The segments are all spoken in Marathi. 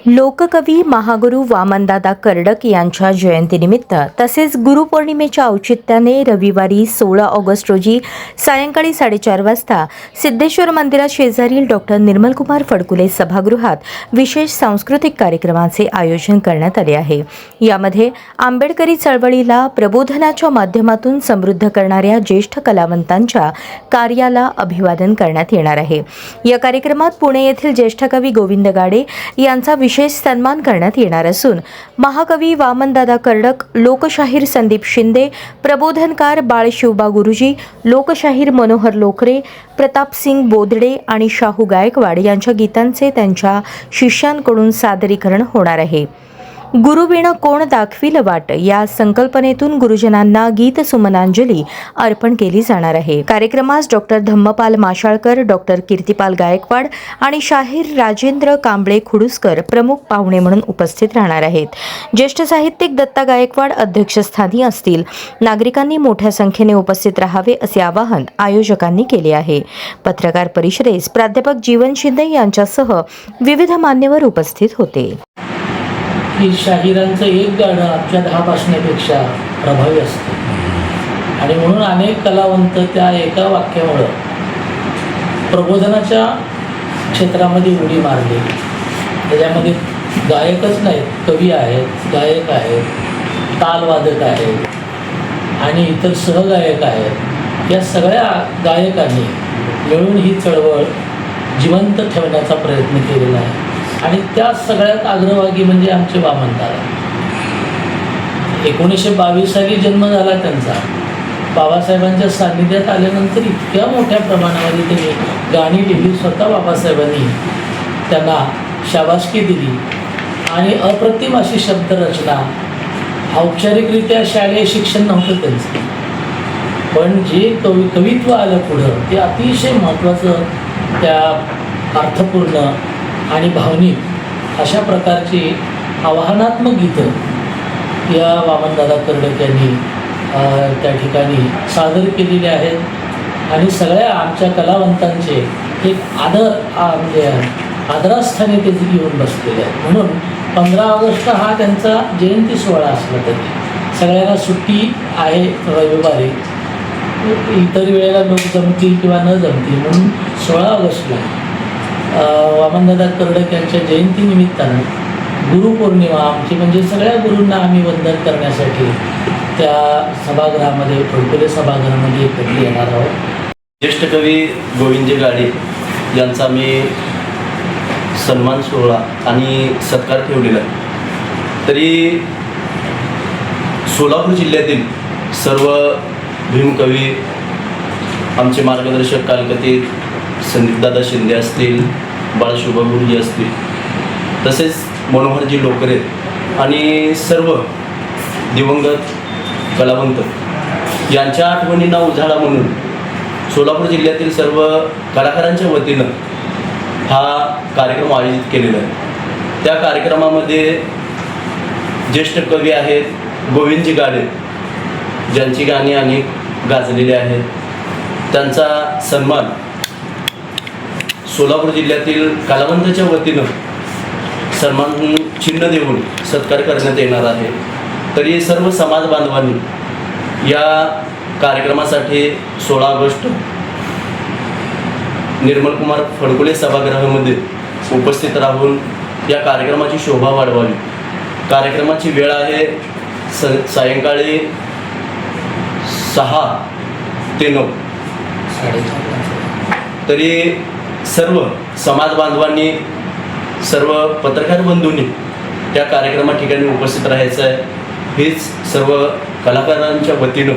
लोककवी महागुरू वामनदादा कर्डक यांच्या जयंतीनिमित्त तसेच गुरुपौर्णिमेच्या औचित्याने रविवारी 16 ऑगस्ट रोजी सायंकाळी 4:30 वाजता सिद्धेश्वर मंदिरात शेजारील डॉक्टर निर्मलकुमार फडकुले सभागृहात विशेष सांस्कृतिक कार्यक्रमाचे आयोजन करण्यात आले आहे। यामध्ये आंबेडकरी चळवळीला प्रबोधनाच्या माध्यमातून समृद्ध करणाऱ्या ज्येष्ठ कलावंतांच्या कार्याला अभिवादन करण्यात येणार आहे। या कार्यक्रमात पुणे येथील ज्येष्ठ कवी गोविंद गाडे यांचा विशेष सन्मान करण्यात येणार असून महाकवी वामनदादा कर्डक, लोकशाहीर संदीप शिंदे, प्रबोधनकार बाळ शिवबा गुरुजी, लोकशाहीर मनोहर लोकरे, प्रतापसिंग बोदडे आणि शाहू गायकवाड यांच्या गीतांचे त्यांच्या शिष्यांकडून सादरीकरण होणार आहे। गुरुविण कोण दाखविल वाट या संकल्पनेतून गुरुजनांना गीत सुमनांजली अर्पण केली जाणार आहे। कार्यक्रमास डॉक्टर धम्मपाल माशाळकर, डॉक्टर कीर्तिपाल गायकवाड आणि शाहीर राजेंद्र कांबळे खुडुसकर प्रमुख पाहुणे म्हणून उपस्थित राहणार आहेत। ज्येष्ठ साहित्यिक दत्ता गायकवाड अध्यक्षस्थानी असतील। नागरिकांनी मोठ्या संख्येने उपस्थित राहावे असे आवाहन आयोजकांनी केले आहे। पत्रकार परिषदेस प्राध्यापक जीवन शिंदे यांच्यासह विविध मान्यवर उपस्थित होते। की शाहिरांचं एक गाणं आमच्या 10 भाषणापेक्षा प्रभावी असतं आणि म्हणून अनेक कलावंत त्या एका वाक्यामुळं प्रबोधनाच्या क्षेत्रामध्ये उडी मारली। त्याच्यामध्ये गायकच नाहीत, कवी आहेत, गायक आहेत, तालवादक आहेत आणि इतर सहगायक आहेत। या सगळ्या गायकांनी मिळून ही चळवळ जिवंत ठेवण्याचा प्रयत्न केलेला आहे आणि त्या सगळ्यात अग्रभागी म्हणजे आमचे वामनदादा। 1922 साली जन्म झाला त्यांचा। बाबासाहेबांच्या सान्निध्यात आल्यानंतर इतक्या मोठ्या प्रमाणामध्ये त्यांनी गाणी लिहिली, स्वतः बाबासाहेबांनी त्यांना शाबासकी दिली आणि अप्रतिम अशी शब्दरचना। औपचारिकरित्या शालेय शिक्षण नव्हतं त्यांचं, पण जे कवित्व आलं पुढं ते अतिशय महत्त्वाचं, त्या अर्थपूर्ण आणि भावनिक अशा प्रकारची आव्हानात्मक गीतं या वामनदादा कर्डक यांनी त्या ठिकाणी सादर केलेली आहेत आणि सगळ्या आमच्या कलावंतांचे एक म्हणजे आदरास्थानी ते येऊन बसलेले आहेत। म्हणून 15 ऑगस्ट हा त्यांचा जयंती सोहळा असला तरी सगळ्यांना सुट्टी आहे रविवारी, इतर वेळेला लोक जमतील किंवा न जमतील, म्हणून 16 ऑगस्टला वामनदादा कर्डक यांच्या जयंतीनिमित्तानं गुरुपौर्णिमा आमची म्हणजे सगळ्या गुरूंना आम्ही वंदन करण्यासाठी त्या सभागृहामध्ये, फडकुले सभागृहामध्ये एकत्र येणार आहोत। ज्येष्ठ कवी गोविंद गाडे यांचा मी सन्मान सोहळा आणि सत्कार ठेवलेला आहे। तरी सोलापूर जिल्ह्यातील सर्व भीमकवी, आमचे मार्गदर्शक कालकथित संदीपदादा शिंदे असतील, बाळ शिवबा गुरुजी असतील, तसेच मनोहरजी लोकरे आणि सर्व दिवंगत कलावंत यांच्या आठवणींना उजाळा म्हणून सोलापूर जिल्ह्यातील सर्व कलाकारांच्या वतीनं हा कार्यक्रम आयोजित केलेला आहे। त्या कार्यक्रमामध्ये ज्येष्ठ कवी आहेत गोविंदजी गाडे, ज्यांची गाणी अनेक गाजलेली आहेत, त्यांचा सन्मान सोलापूर जिल्ह्यातील कलावंताच्या वतीनं सन्मान चिन्ह देऊन सत्कार करण्यात येणार आहे। तरी सर्व समाज बांधवांनी या कार्यक्रमासाठी 16 ऑगस्ट निर्मलकुमार फडकुले सभागृहामध्ये उपस्थित राहून या कार्यक्रमाची शोभा वाढवावी। कार्यक्रमाची वेळ आहे सायंकाळी 6 ते 9। तरी सर्व समाज बांधवांनी, सर्व पत्रकार बंधूंनी त्या कार्यक्रमा ठिकाणी उपस्थित राहायचं आहे। हीच सर्व कलाकारांच्या वतीनं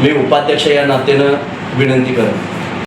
मी उपाध्यक्ष या नात्यानं विनंती करतो।